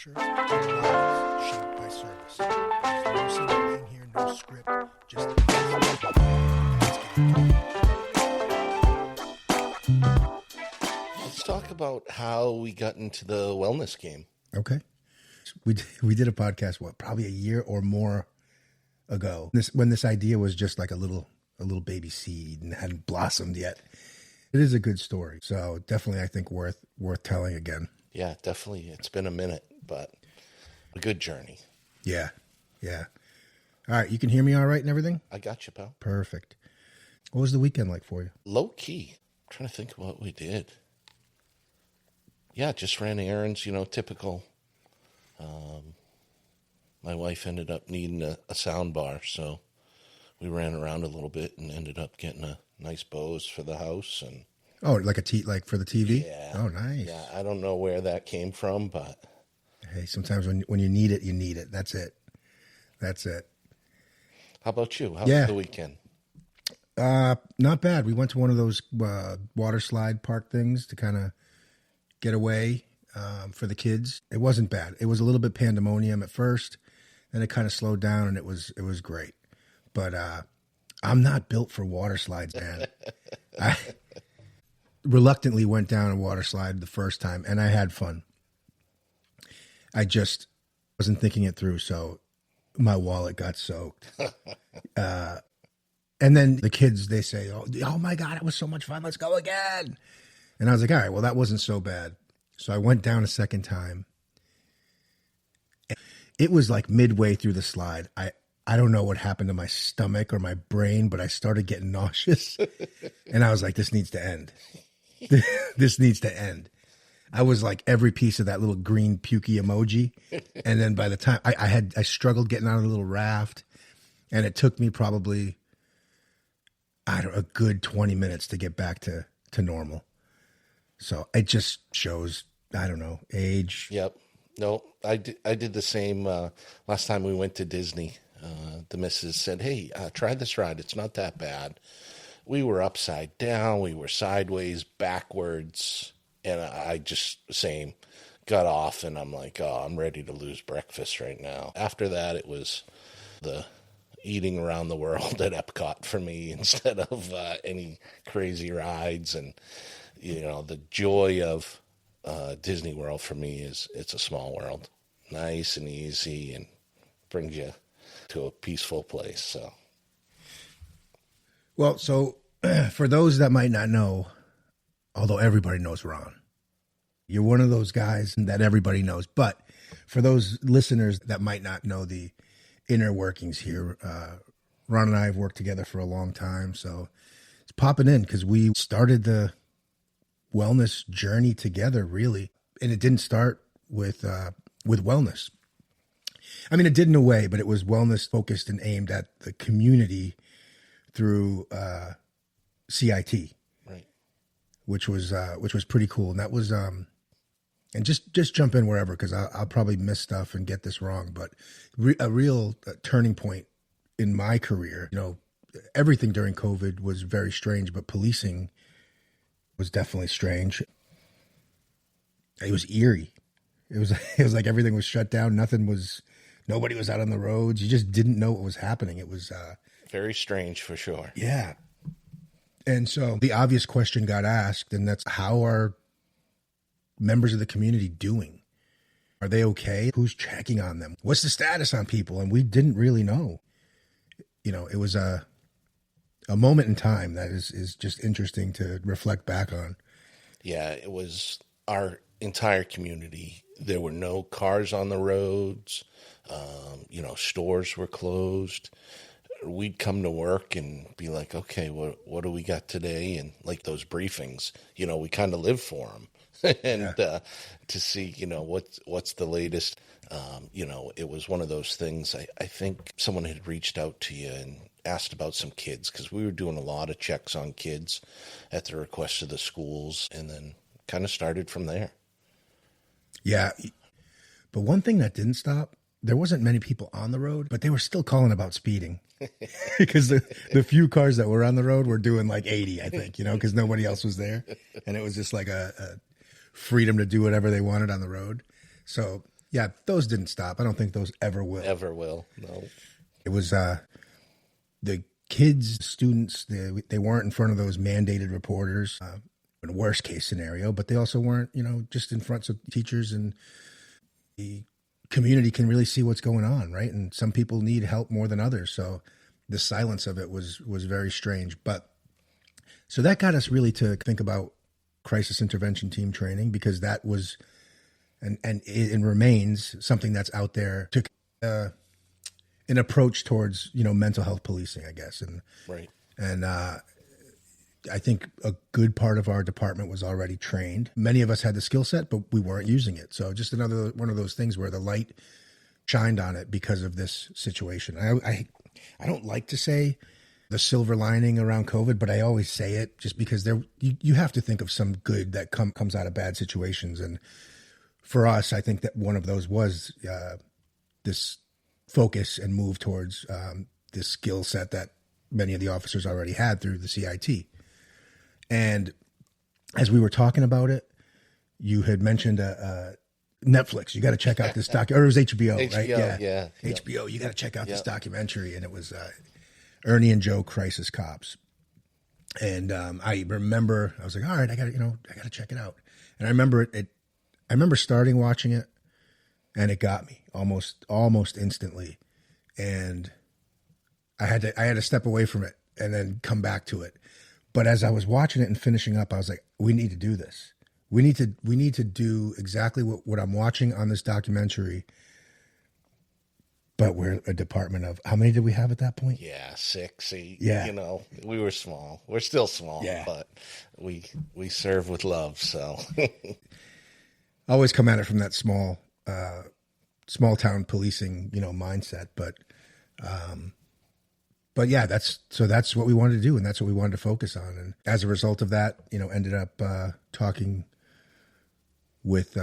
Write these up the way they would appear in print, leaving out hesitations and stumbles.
pressure, and love shaped by service. There's no single thing here, no script, just let's get into it. Let's talk about how we got into the wellness game. Okay. We did a podcast, probably a year or more ago. When this idea was just like a little baby seed and hadn't blossomed yet. It is a good story. So definitely, I think worth telling again. Yeah, definitely. It's been a minute, but a good journey. Yeah. All right. You can hear me all right and everything? I got you, pal. Perfect. What was the weekend like for you? Low key. I'm trying to think of what we did. Yeah, just ran errands, typical. My wife ended up needing a sound bar, so we ran around a little bit and ended up getting a nice Bose for the house. And like like for the TV? Yeah. Oh, nice. Yeah, I don't know where that came from, but hey, sometimes when you need it, you need it. That's it. How about you? How was the weekend? Not bad. We went to one of those water slide park things to kind of get away for the kids. It wasn't bad. It was a little bit pandemonium at first, then it kind of slowed down, and it was great. But I'm not built for water slides, man. I reluctantly went down a water slide the first time, and I had fun. I just wasn't thinking it through, so my wallet got soaked. And then the kids, they say, oh my God, it was so much fun. Let's go again. And I was like, all right, well, that wasn't so bad. So I went down a second time. It was like midway through the slide. I don't know what happened to my stomach or my brain, but I started getting nauseous. And I was like, this needs to end. This needs to end. I was like every piece of that little green pukey emoji. And then by the time I struggled getting out of the little raft, and it took me probably, a good 20 minutes to get back to normal. So it just shows, age. Yep. No, I did the same last time we went to Disney. The missus said, hey, try this ride. It's not that bad. We were upside down. We were sideways, backwards. And I just, got off. And I'm like, I'm ready to lose breakfast right now. After that, it was the eating around the world at Epcot for me instead of any crazy rides. And, the joy of Disney World for me it's a small world. Nice and easy and brings you to a peaceful place. So, well, for those that might not know, although everybody knows Ron, you're one of those guys that everybody knows. But for those listeners that might not know the inner workings here, Ron and I have worked together for a long time. So it's popping in because we started the wellness journey together, really. And it didn't start with wellness. I mean, it did in a way, but it was wellness focused and aimed at the community through CIT, right? Which was pretty cool. And that was and just jump in wherever, because I'll probably miss stuff and get this wrong. But a real turning point in my career. Everything during COVID was very strange, but policing was definitely strange. It was eerie. It was like everything was shut down. Nobody was out on the roads. You just didn't know what was happening. It was very strange for sure. Yeah. And so the obvious question got asked, and that's, how are members of the community doing? Are they okay? Who's checking on them? What's the status on people? And we didn't really know. It was a moment in time that is just interesting to reflect back on. Yeah, it was our entire community. There were no cars on the roads. Stores were closed. We'd come to work and be like, okay, what do we got today? And like those briefings, we kind of live for them. And to see, what's the latest. It was one of those things. I think someone had reached out to you and asked about some kids, because we were doing a lot of checks on kids at the request of the schools, and then kind of started from there. Yeah. But one thing that didn't stop, there wasn't many people on the road, but they were still calling about speeding. Because the few cars that were on the road were doing like 80, I think, because nobody else was there. And it was just like a freedom to do whatever they wanted on the road. So Yeah, those didn't stop. I don't think those ever will. Ever will. No. It was the kids, students, they weren't in front of those mandated reporters in a worst case scenario, but they also weren't, just in front of teachers, and the community can really see what's going on, right? And some people need help more than others. So the silence of it was very strange. But so that got us really to think about crisis intervention team training, because that was and it remains something that's out there to an approach towards mental health policing, I guess. And Right. And I think a good part of our department was already trained. Many of us had the skill set, but we weren't using it. So just another one of those things where the light shined on it because of this situation. I don't like to say the silver lining around COVID, but I always say it just because you have to think of some good that comes out of bad situations. And for us, I think that one of those was this focus and move towards this skill set that many of the officers already had through the CIT. And as we were talking about it, you had mentioned Netflix. You got to check out this or it was HBO, right? Yeah. HBO. You got to check out this documentary, and it was Ernie and Joe Crisis Cops. And I remember I was like, all right, I got to check it out. And I remember I remember starting watching it, and it got me almost instantly. And I had to step away from it and then come back to it. But as I was watching it and finishing up, I was like, we need to do this. We need to do exactly what I'm watching on this documentary. But we're a department of, how many did we have at that point? Yeah, 6, 8. Yeah. We were small. We're still small, but we serve with love. So always come at it from that small town policing, mindset. But yeah, that's what we wanted to do, and that's what we wanted to focus on. And as a result of that, ended up talking with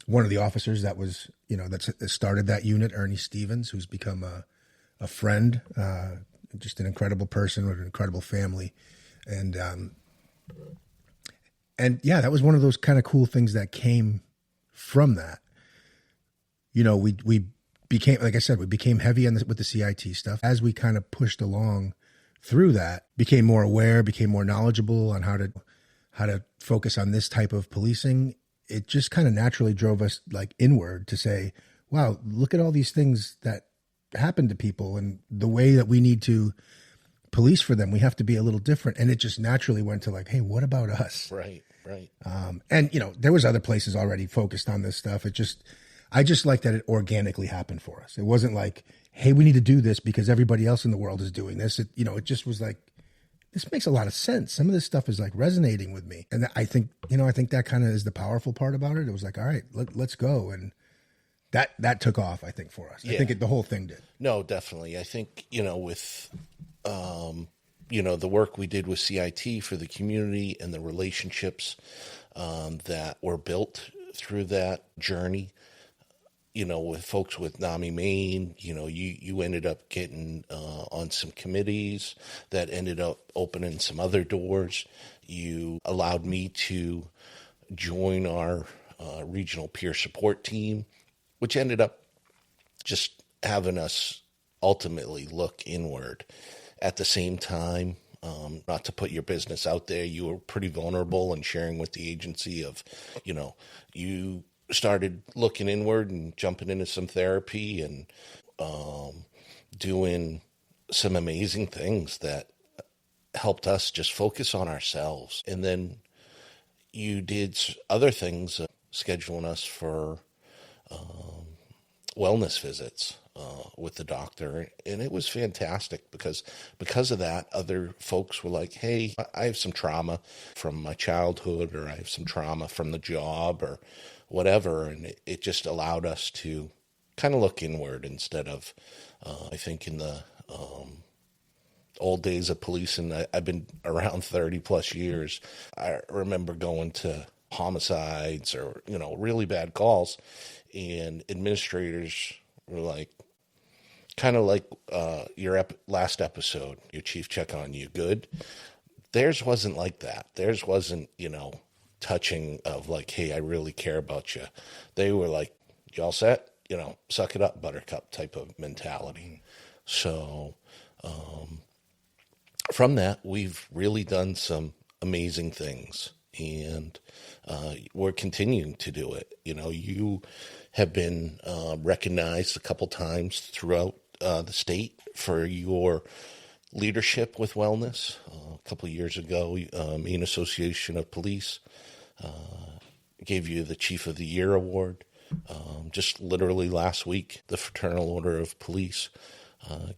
one of the officers that was, that started that unit, Ernie Stevens, who's become a friend, just an incredible person with an incredible family. And yeah, that was one of those kind of cool things that came from that. We became, like I said, we became heavy with the CIT stuff. As we kind of pushed along through that, became more aware, became more knowledgeable on how to focus on this type of policing. It just kind of naturally drove us like inward to say, wow, look at all these things that happen to people, and the way that we need to police for them, we have to be a little different. And it just naturally went to like, hey, what about us? Right. And there was other places already focused on this stuff. I just like that it organically happened for us. It wasn't like, hey, we need to do this because everybody else in the world is doing this. It just was like, this makes a lot of sense. Some of this stuff is like resonating with me. And I think that kind of is the powerful part about it. It was like, all right, let's go. And that took off, I think, for us. Yeah. I think the whole thing did. No, definitely. I think, with, the work we did with CIT for the community and the relationships that were built through that journey, with folks with NAMI Maine, you ended up getting on some committees that ended up opening some other doors. You allowed me to join our regional peer support team, which ended up just having us ultimately look inward. At the same time, not to put your business out there, you were pretty vulnerable in sharing with the agency of, you started looking inward and jumping into some therapy and doing some amazing things that helped us just focus on ourselves. And then you did other things, scheduling us for wellness visits with the doctor. And it was fantastic because of that, other folks were like, hey, I have some trauma from my childhood, or I have some trauma from the job, or whatever. And it just allowed us to kind of look inward instead of, I think in the old days of policing, I've been around 30 plus years. I remember going to homicides or, really bad calls, and administrators were like, kind of like your last episode, your chief check on you, good? Theirs wasn't like that. Theirs wasn't, touching of like, hey, I really care about you. They were like, You all set? Suck it up, buttercup type of mentality. So from that, we've really done some amazing things, and we're continuing to do it. You have been recognized a couple times throughout the state for your leadership with wellness. A couple of years ago, Maine Association of Police gave you the Chief of the Year award. Just literally last week, the Fraternal Order of Police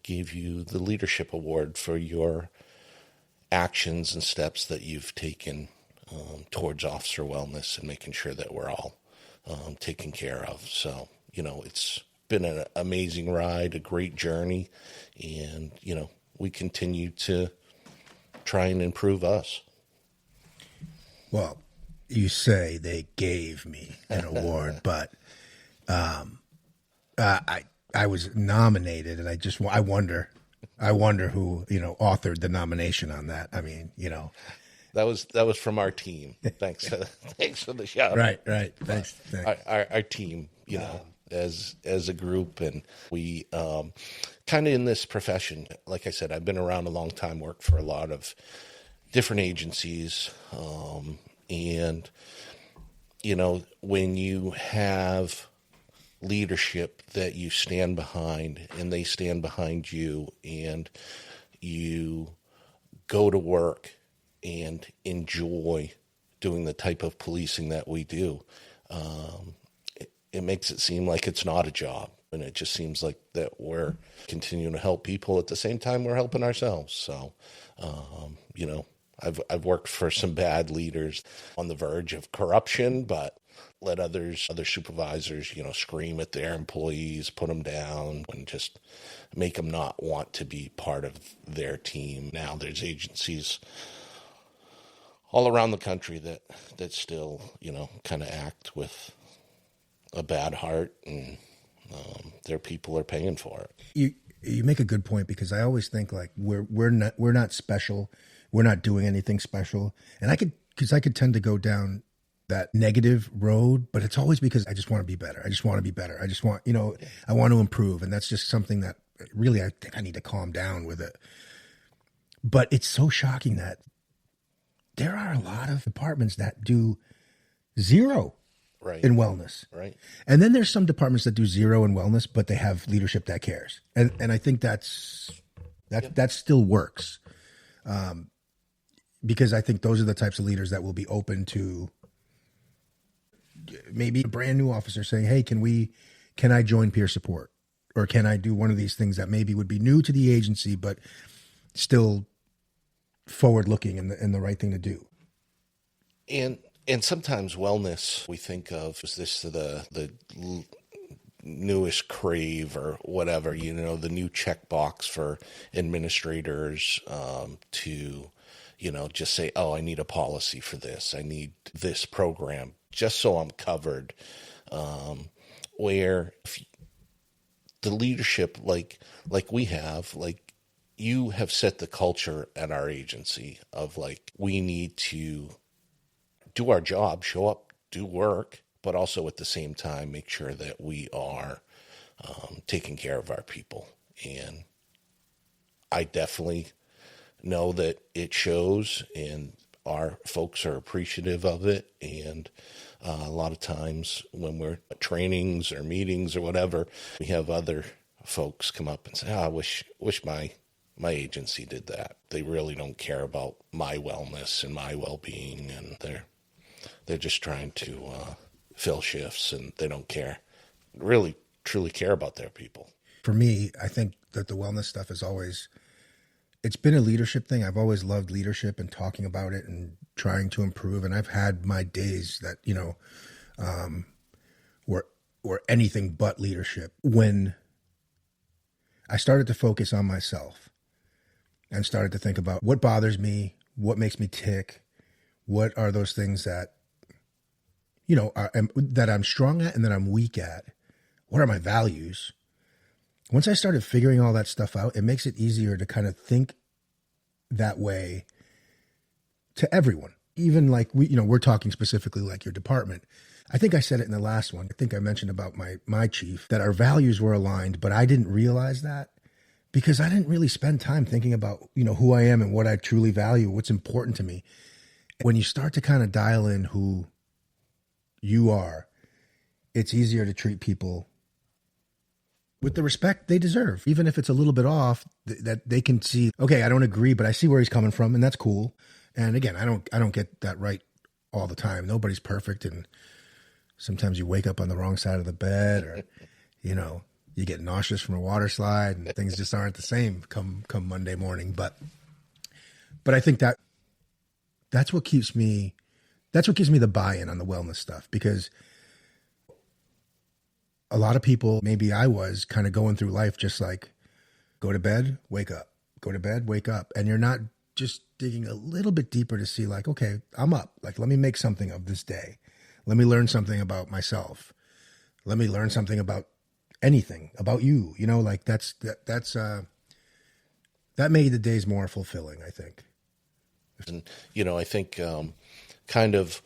gave you the Leadership Award for your actions and steps that you've taken towards officer wellness and making sure that we're all taken care of. So, it's been an amazing ride, a great journey, and, we continue to try and improve us. Well, you say they gave me an award, but I was nominated, and I wonder who authored the nomination on that. I mean, that was from our team. Thanks for the shout. Right. Thanks. Our team, as a group, and we kind of in this profession. Like I said, I've been around a long time, worked for a lot of different agencies, and when you have leadership that you stand behind and they stand behind you, and you go to work and enjoy doing the type of policing that we do, it makes it seem like it's not a job. And it just seems like that we're continuing to help people at the same time we're helping ourselves. So, I've worked for some bad leaders on the verge of corruption, but let other supervisors, scream at their employees, put them down, and just make them not want to be part of their team. Now there's agencies all around the country that still, kind of act with a bad heart, and their people are paying for it. You make a good point, because I always think like we're not special. We're not doing anything special. And I could tend to go down that negative road, but it's always because I just want to be better. I just want to be better. I just want, I want to improve. And that's just something that really, I think I need to calm down with it. But it's so shocking that there are a lot of departments that do zero in wellness. Right. And then there's some departments that do zero in wellness, but they have leadership that cares. And I think that still works. Because I think those are the types of leaders that will be open to maybe a brand new officer saying, hey, can I join peer support? Or can I do one of these things that maybe would be new to the agency, but still forward looking and the right thing to do? And sometimes wellness we think of as this the newest crave or whatever, the new checkbox for administrators to, just say, oh, I need a policy for this. I need this program just so I'm covered. Where if the leadership, like we have, like you have set the culture at our agency of like, we need to do our job, show up, do work, but also at the same time, make sure that we are taking care of our people. And I definitely know that it shows, and our folks are appreciative of it. And a lot of times when we're at trainings or meetings or whatever, we have other folks come up and say, I wish my agency did that. They really don't care about my wellness and my well-being, and they're just trying to fill shifts, and they don't really truly care about their people. For me, I think that the wellness stuff is it's been a leadership thing. I've always loved leadership and talking about it and trying to improve. And I've had my days that, were anything but leadership. When I started to focus on myself and started to think about what bothers me, what makes me tick, what are those things that, that I'm strong at and that I'm weak at, what are my values? Once I started figuring all that stuff out, it makes it easier to kind of think that way to everyone. even like we're talking specifically like your department. I think I said it in the last one. I think I mentioned about my chief that our values were aligned, but I didn't realize that because I didn't really spend time thinking about, who I am and what I truly value, what's important to me. When you start to kind of dial in who you are, it's easier to treat people with the respect they deserve, even if it's a little bit off, that they can see, okay, I don't agree, but I see where he's coming from, and that's cool. And again, I don't get that right all the time. Nobody's perfect, and sometimes you wake up on the wrong side of the bed, or you get nauseous from a water slide, and things just aren't the same come Monday morning. But I think that's what gives me the buy-in on the wellness stuff, because a lot of people, maybe I was kind of going through life just like go to bed, wake up, go to bed, wake up. And you're not just digging a little bit deeper to see like, okay, I'm up. Like, let me make something of this day. Let me learn something about myself. Let me learn something about anything, about you. Like that made the days more fulfilling, I think. And, I think kind of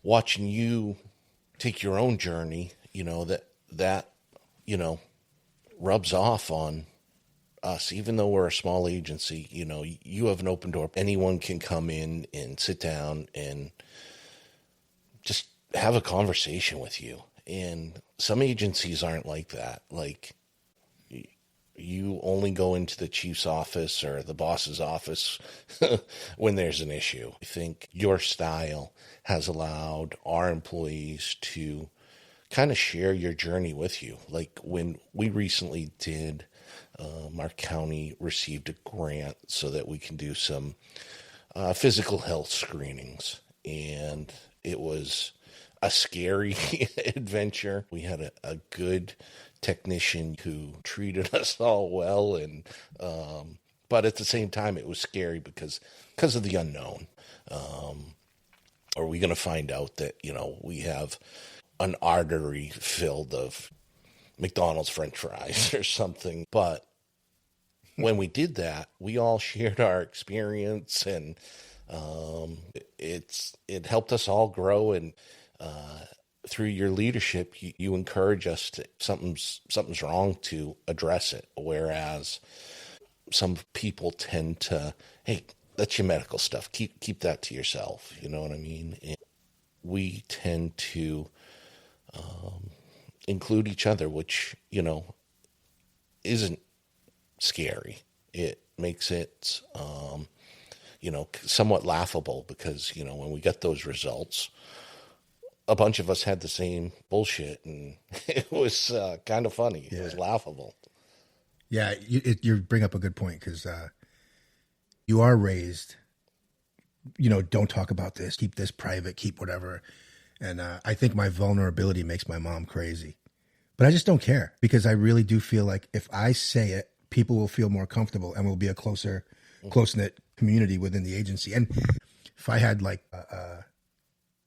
watching you take your own journey, that rubs off on us, even though we're a small agency. You have an open door. Anyone can come in and sit down and just have a conversation with you. And some agencies aren't like that. Like, you only go into the chief's office or the boss's office when there's an issue. I think your style has allowed our employees to kind of share your journey with you. Like when we recently did, our county received a grant so that we can do some physical health screenings. And it was a scary adventure. We had a good technician who treated us all well, and but at the same time it was scary because of the unknown. Are we going to find out that we have an artery filled of McDonald's French fries or something? But when we did that, we all shared our experience, and it helped us all grow. And through your leadership, you encourage us to something's wrong to address it. Whereas some people tend to, hey, that's your medical stuff. Keep that to yourself. You know what I mean? And we tend to include each other, which isn't scary. It makes it somewhat laughable, because when we get those results, a bunch of us had the same bullshit, and it was kind of funny. Yeah. It was laughable. Yeah, you bring up a good point, because you are raised, don't talk about this, keep this private, keep whatever. And I think my vulnerability makes my mom crazy. But I just don't care, because I really do feel like if I say it, people will feel more comfortable, and we'll be a close-knit community within the agency. And if I had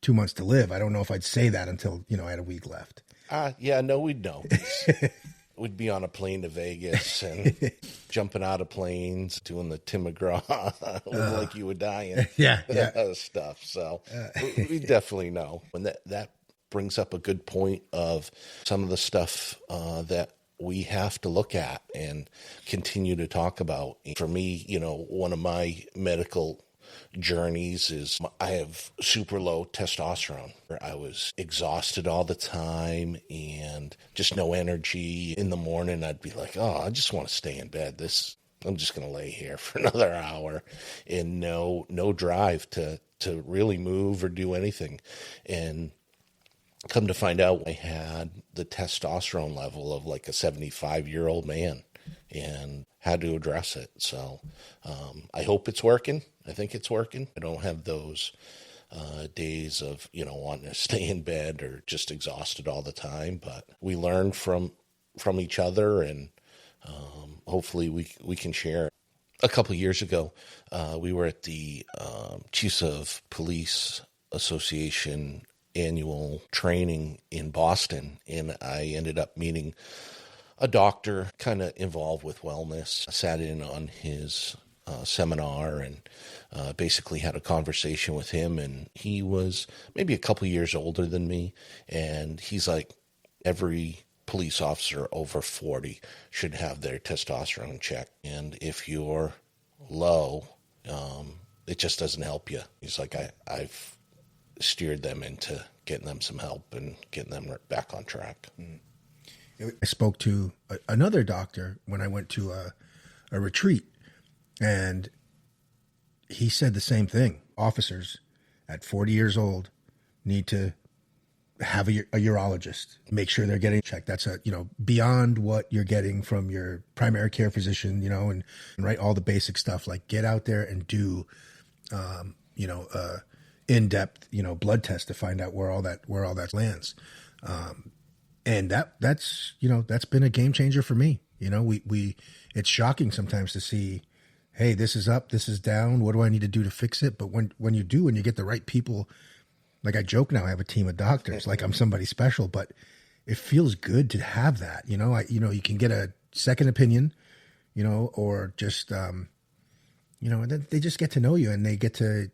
2 months to live, I don't know if I'd say that until, I had a week left. Yeah, no, we'd know. We'd be on a plane to Vegas and jumping out of planes, doing the Tim McGraw, like you were dying. Yeah. Stuff. So we definitely know. And that brings up a good point of some of the stuff that we have to look at and continue to talk about. For me, one of my medical journeys is I have super low testosterone. I was exhausted all the time and just no energy. In the morning, I'd be like, oh, I just want to stay in bed. I'm just going to lay here for another hour, and no drive to really move or do anything. And come to find out, I had the testosterone level of like a 75-year-old man, and had to address it. So I hope it's working. I think it's working. I don't have those days of, wanting to stay in bed or just exhausted all the time, but we learn from each other, and hopefully we can share. A couple of years ago, we were at the Chiefs of Police Association annual training in Boston, and I ended up meeting a doctor kind of involved with wellness. I sat in on his seminar and basically had a conversation with him. And he was maybe a couple years older than me. And he's like, every police officer over 40 should have their testosterone checked. And if you're low, it just doesn't help you. He's like, I've steered them into getting them some help and getting them back on track. I spoke to another doctor when I went to a retreat, and he said the same thing. Officers at 40 years old need to have a urologist, make sure they're getting checked. That's beyond what you're getting from your primary care physician, and right, all the basic stuff, like get out there and do, in-depth, blood test to find out where all that lands. And that's been a game changer for me. It's shocking sometimes to see, hey, this is up, this is down. What do I need to do to fix it? But when you do, and you get the right people, like I joke now, I have a team of doctors, like I'm somebody special, but it feels good to have that. You can get a second opinion, or just, and then they just get to know you, and they get to,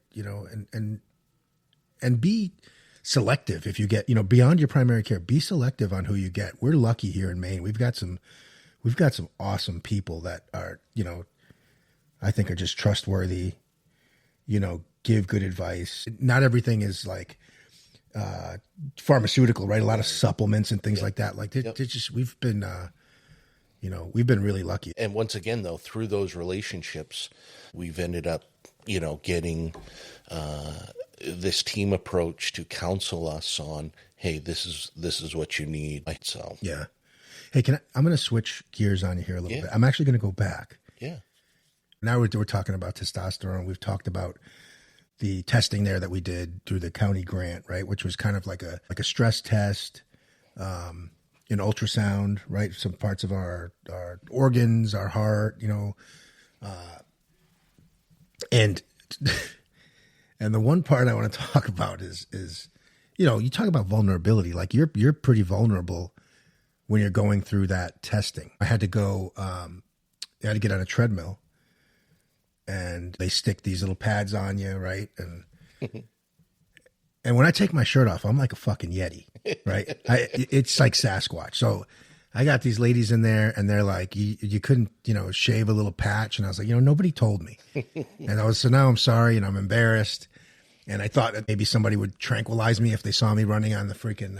and be selective. If you get, beyond your primary care, be selective on who you get. We're lucky here in Maine. We've got some awesome people that are, I think are just trustworthy, give good advice. Not everything is like pharmaceutical, right? A lot of supplements and things like that. Like we've been really lucky. And once again, though, through those relationships, we've ended up, getting this team approach to counsel us on, hey, this is what you need. So yeah. Hey, I'm going to switch gears on you here a little bit. I'm actually going to go back. Yeah. Now we're talking about testosterone. We've talked about the testing there that we did through the county grant, right? Which was kind of like a stress test, an ultrasound, right? Some parts of our organs, our heart, and the one part I want to talk about is you talk about vulnerability. Like you're pretty vulnerable when you're going through that testing. I had to go, I had to get on a treadmill, and they stick these little pads on you, right? And and when I take my shirt off, I'm like a fucking Yeti, right? It's like Sasquatch. So I got these ladies in there, and they're like, you couldn't, shave a little patch. And I was like, nobody told me. And so now I'm sorry, and I'm embarrassed. And I thought that maybe somebody would tranquilize me if they saw me running on the freaking,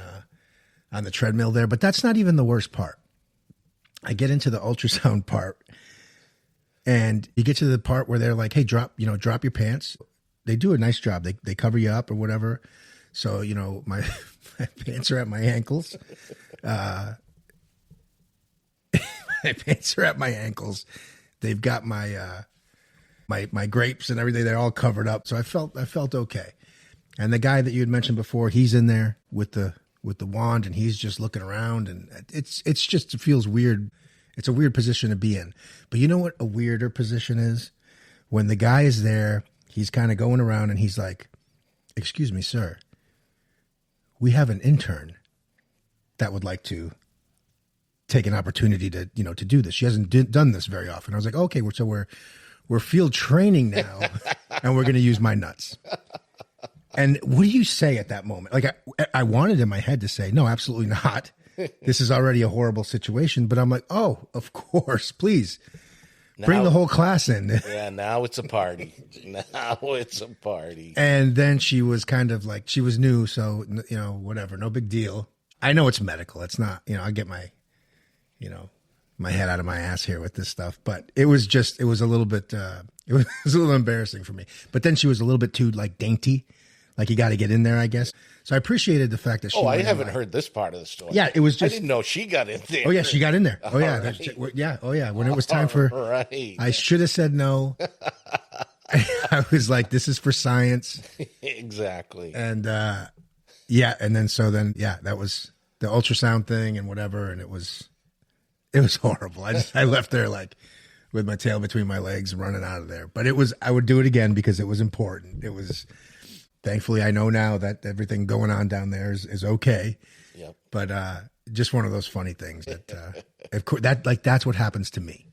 on the treadmill there. But that's not even the worst part. I get into the ultrasound part, and you get to the part where they're like, hey, drop your pants. They do a nice job. They cover you up or whatever. So, my pants are at my ankles. My pants are at my ankles. They've got my grapes and everything. They're all covered up. So I felt okay. And the guy that you had mentioned before, he's in there with the wand, and he's just looking around, and it feels weird. It's a weird position to be in. But you know what a weirder position is? When the guy is there, he's kind of going around, and he's like, excuse me, sir, we have an intern that would like to take an opportunity to do this. She hasn't done this very often. I was like, okay, we're field training now, and we're going to use my nuts. And what do you say at that moment? Like I wanted in my head to say, no, absolutely not. This is already a horrible situation. But I'm like, oh, of course, please bring the whole class in. Yeah, now it's a party. Now it's a party. And then she was kind of like, she was new, so whatever, no big deal. I know it's medical. It's not, I get my my head out of my ass here with this stuff, but it was a little bit, it was a little embarrassing for me. But then she was a little bit too like dainty. Like you got to get in there, I guess. So I appreciated the fact that she. Oh, I haven't heard this part of the story. Yeah, it was just. I didn't know she got in there. Oh yeah, she got in there. Oh yeah, Right. yeah. Oh yeah. When it was time for, right. I should have said no. I was like, "This is for science." Exactly. And yeah, and then that was the ultrasound thing and whatever, and it was horrible. I left there like with my tail between my legs, running out of there. But I would do it again because it was important. It was. Thankfully, I know now that everything going on down there is okay. Yep. But just one of those funny things that, of course, that's what happens to me.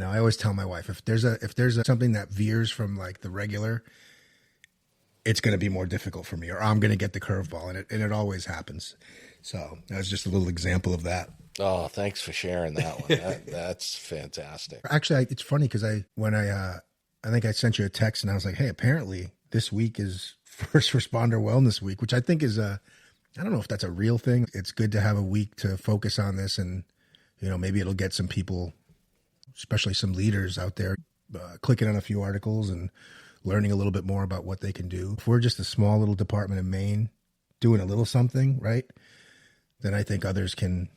I always tell my wife, if there's something that veers from like the regular, it's going to be more difficult for me, or I'm going to get the curveball, and it always happens. So that was just a little example of that. Oh, thanks for sharing that one. That's fantastic. Actually, it's funny because I think I sent you a text and I was like, hey, apparently this week is First Responder Wellness Week, which I think is I don't know if that's a real thing. It's good to have a week to focus on this, and maybe it'll get some people, especially some leaders out there, clicking on a few articles and learning a little bit more about what they can do. If we're just a small little department in Maine doing a little something, right, then I think others can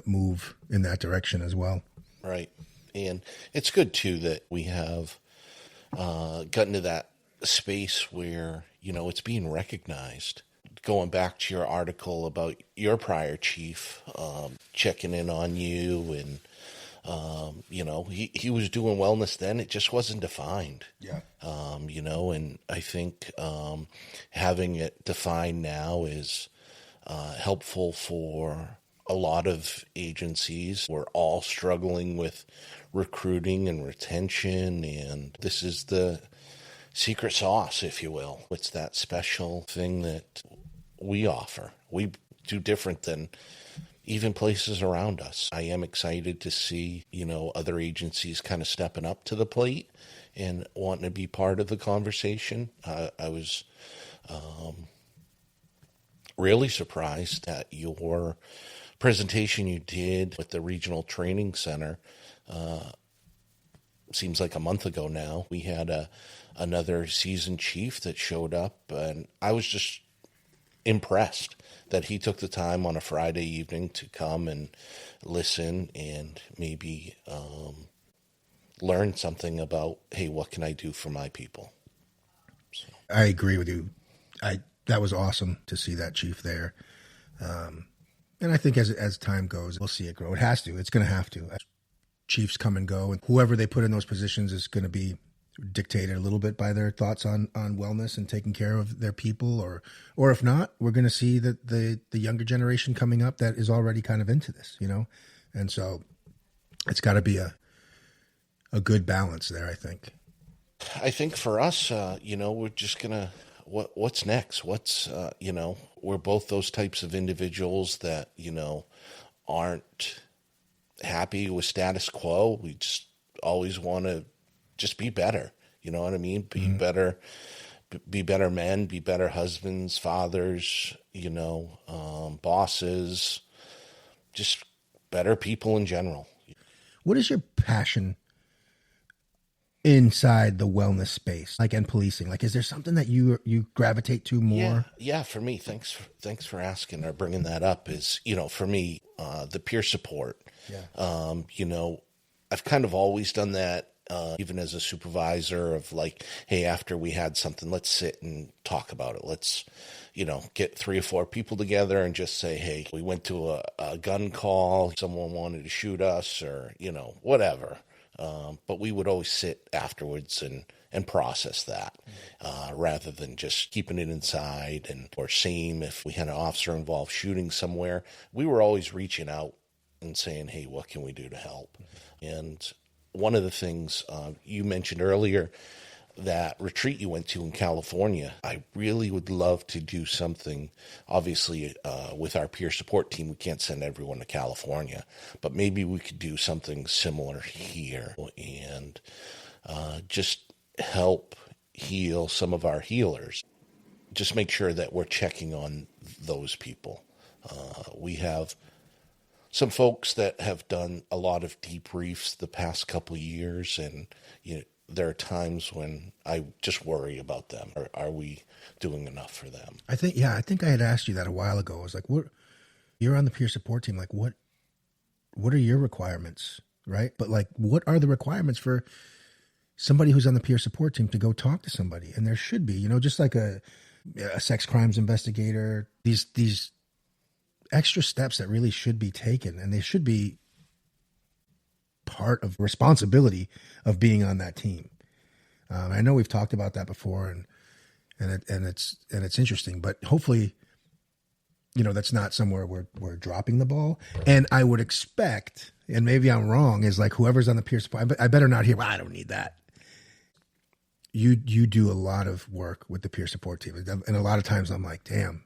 move in that direction as well. Right. And it's good too that we have gotten to that space where, it's being recognized. Going back to your article about your prior chief, checking in on you, and he was doing wellness then. It just wasn't defined. Yeah. And I think having it defined now is helpful for a lot of agencies. We're all struggling with recruiting and retention, and this is the secret sauce, if you will. It's that special thing that we offer. We do different than even places around us. I am excited to see, other agencies kind of stepping up to the plate and wanting to be part of the conversation. I was really surprised at your presentation you did with the Regional Training Center. Seems like a month ago now. We had another seasoned chief that showed up, and I was just impressed that he took the time on a Friday evening to come and listen and maybe learn something about, hey, what can I do for my people? So. I agree with you. That was awesome to see that chief there. And I think as time goes, we'll see it grow. It has to. It's going to have to. As chiefs come and go, and whoever they put in those positions is going to be dictated a little bit by their thoughts on wellness and taking care of their people, or if not, we're going to see that the younger generation coming up that is already kind of into this, and so it's got to be a good balance there. I think for us, we're just gonna what's next. We're both those types of individuals that aren't happy with status quo. We just always want to just be better. You know what I mean? Be better men, be better husbands, fathers, bosses, just better people in general. What is your passion inside the wellness space, like in policing? Like, is there something that you gravitate to more? Yeah. For me, thanks for asking or bringing that up. Is for me, the peer support. Yeah. I've kind of always done that. Even as a supervisor of like, hey, after we had something, let's sit and talk about it. Let's, get 3 or 4 people together and just say, hey, we went to a gun call. Someone wanted to shoot us or, whatever. But we would always sit afterwards and process that rather than just keeping it inside. Or same if we had an officer involved shooting somewhere, we were always reaching out and saying, hey, what can we do to help? And one of the things you mentioned earlier, that retreat you went to in California, I really would love to do something. Obviously, with our peer support team, we can't send everyone to California, but maybe we could do something similar here and just help heal some of our healers. Just make sure that we're checking on those people. We have some folks that have done a lot of debriefs the past couple of years, and there are times when I just worry about them. Are we doing enough for them? I think I had asked you that a while ago. I was like, what? You're on the peer support team. Like, what are your requirements, right? But like, what are the requirements for somebody who's on the peer support team to go talk to somebody? And there should be, just like a sex crimes investigator, these extra steps that really should be taken, and they should be part of responsibility of being on that team. I know we've talked about that before, and it's interesting, but hopefully, that's not somewhere we're dropping the ball. And I would expect, and maybe I'm wrong, is like whoever's on the peer support, I better not hear, well, I don't need that. You do a lot of work with the peer support team. And a lot of times I'm like, damn,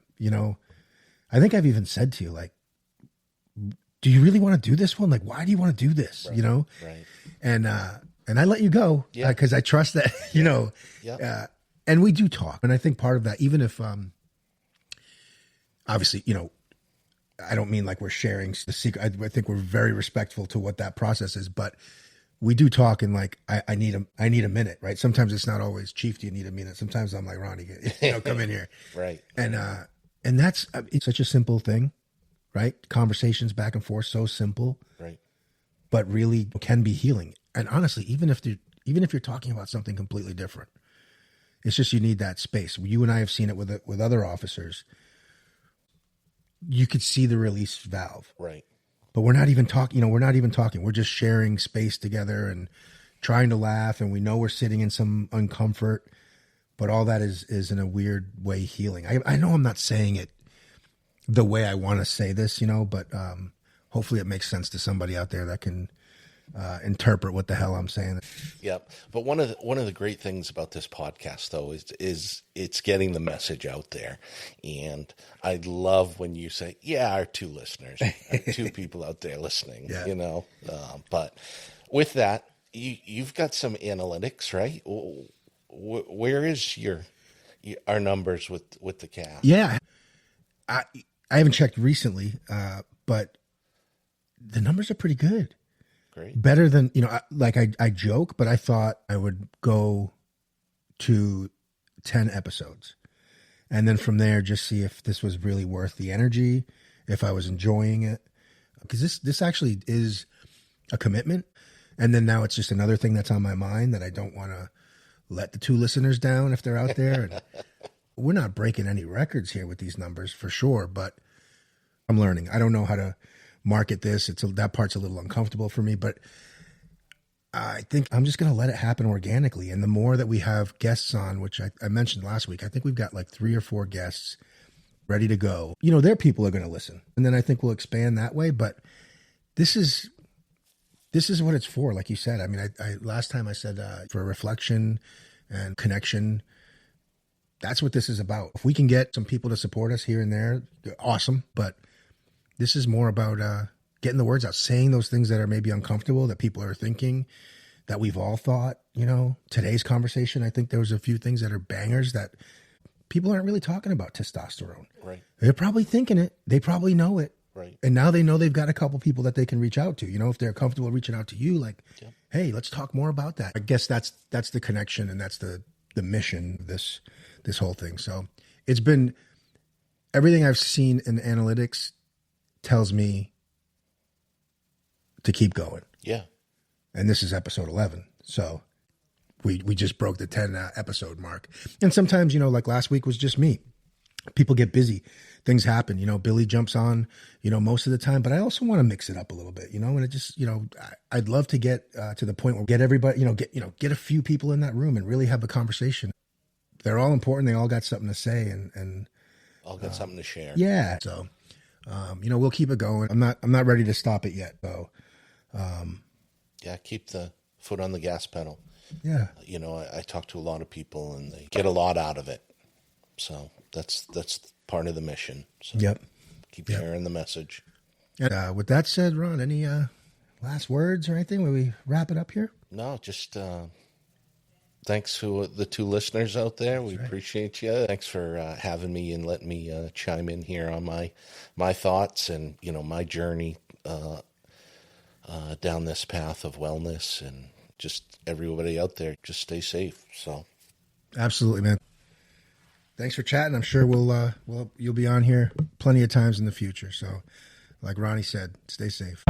I think I've even said to you, like, do you really want to do this one? Like, why do you want to do this? Right. Right. And I let you go because I trust that, and we do talk. And I think part of that, even if, obviously, I don't mean like we're sharing the secret. I think we're very respectful to what that process is, but we do talk, and like, I need a minute, right? Sometimes it's not always, Chief, do you need a minute? Sometimes I'm like, Ronnie, come in here. Right. And that's, it's such a simple thing, right? Conversations back and forth, so simple, right? But really can be healing. And honestly, even if you're talking about something completely different, it's just, you need that space. You and I have seen it with other officers. You could see the release valve, right? But we're not even talking. We're just sharing space together and trying to laugh. And we know we're sitting in some uncomfort, but all that is in a weird way healing. I know I'm not saying it the way I want to say this, but hopefully it makes sense to somebody out there that can interpret what the hell I'm saying. Yep. But one of the great things about this podcast, though, is it's getting the message out there. And I love when you say, our 2 listeners, our 2 people out there listening, but with that, you've got some analytics, right? Where is our numbers with the cast? Yeah. I haven't checked recently, but the numbers are pretty good. Great. Better than, I joke, but I thought I would go to 10 episodes. And then from there, just see if this was really worth the energy, if I was enjoying it. Because this actually is a commitment. And then now it's just another thing that's on my mind that I don't want to let the 2 listeners down if they're out there. And we're not breaking any records here with these numbers for sure, but I'm learning. I don't know how to market this. That part's a little uncomfortable for me, but I think I'm just going to let it happen organically. And the more that we have guests on, which I mentioned last week, I think we've got like 3 or 4 guests ready to go. Their people are going to listen. And then I think we'll expand that way. But this is what it's for. Like you said, I mean, I last time I said for reflection and connection, that's what this is about. If we can get some people to support us here and there, awesome. But this is more about getting the words out, saying those things that are maybe uncomfortable, that people are thinking, that we've all thought. Today's conversation, I think there was a few things that are bangers that people aren't really talking about testosterone. Right. They're probably thinking it. They probably know it. Right. And now they know they've got a couple people that they can reach out to. If they're comfortable reaching out to you, like, hey, let's talk more about that. I guess that's the connection, and that's the mission of this whole thing. So it's been everything I've seen in analytics tells me to keep going. Yeah. And this is episode 11. So we just broke the 10 episode mark. And sometimes, like last week was just me. People get busy. Things happen. Billy jumps on, most of the time, but I also want to mix it up a little bit, and it just, I'd love to get to the point where get everybody, get a few people in that room and really have a conversation. They're all important. They all got something to say and all got something to share. Yeah. So, we'll keep it going. I'm not ready to stop it yet, though. Keep the foot on the gas pedal. Yeah. I talk to a lot of people and they get a lot out of it. So that's part of the mission. So keep sharing the message. And, with that said, Ron, any last words or anything when we wrap it up here? No, just thanks to the 2 listeners out there. We appreciate you. Thanks for having me and letting me chime in here on my thoughts and, my journey down this path of wellness, and just everybody out there, just stay safe. So absolutely, man. Thanks for chatting. I'm sure you'll be on here plenty of times in the future. So like Ronnie said, stay safe.